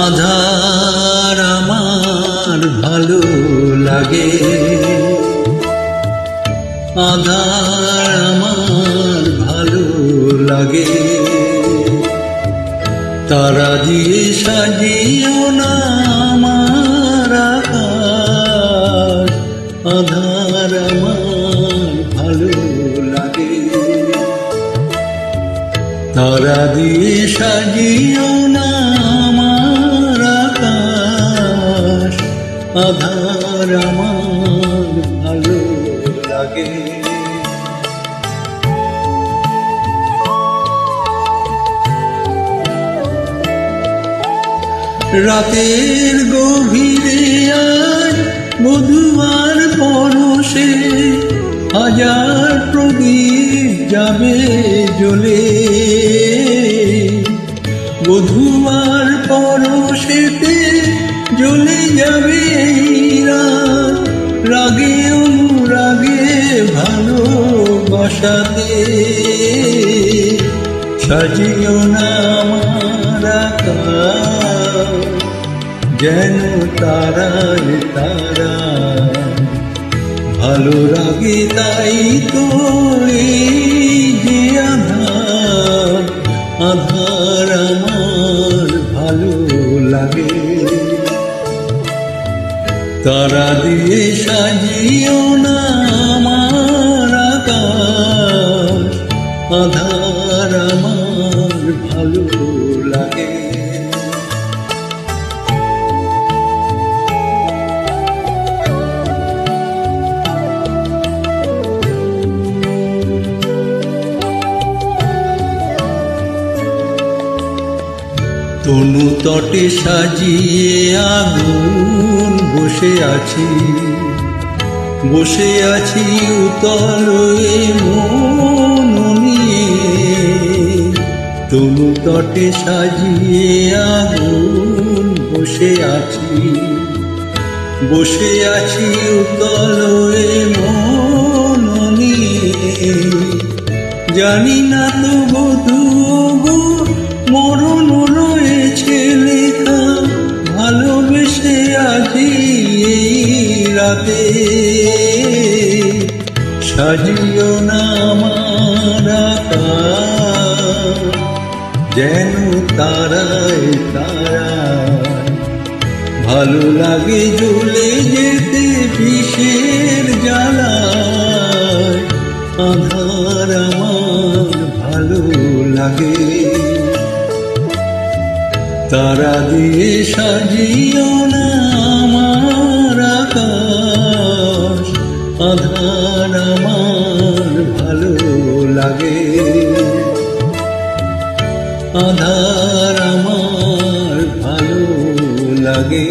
আধার আমার ভালো লাগে, আধার আমার ভালো লাগে। তারা দিয়ে সাজিও না আমার আকাশ, আধার আমার ভালো লাগে। তারা দিয়ে সাজিও না আমার আকাশ, আধার আমার ভালো লাগে। রাতের গভীরে আজ মধুয়ার পরশে হাজার প্রদীপ যাবে জ্বলে। মধুয়ার পরশেতে জ্বলে যাবে রাত, রাগে অনুরাগে ভালোবাসাতে। সাজিও না আমার আকাশ, যেন তারায় তারা ভালো লাগে। তাই তো এই যে আধার, আধার আমার ভালো লাগে। তারা দিয়ে সাজিও না আমার আকাশ, আধার আমার ভালো লাগে। তনু তটে সাজিয়ে আগুন বসে আছি, বসে আছি উতল এ মন নিয়ে। তনু তটে সাজিয়ে আগুন বসে আছি, বসে আছি উতল এ মন নিয়ে। জানি না তো বধূ মরণ রয়েছে লেখা, ভালোবেসে আজি এই রাতে। সাজিও না আমার আকাশ, যেন তারায় তারায় ভালো লাগে জ্বলে যেতে বিষের জ্বালায়। আধার আমার ভালো লাগে। তারা দিয়ে সাজিও না আমার আকাশ, আধার আমার ভালো লাগে। আধার আমার ভালো লাগে।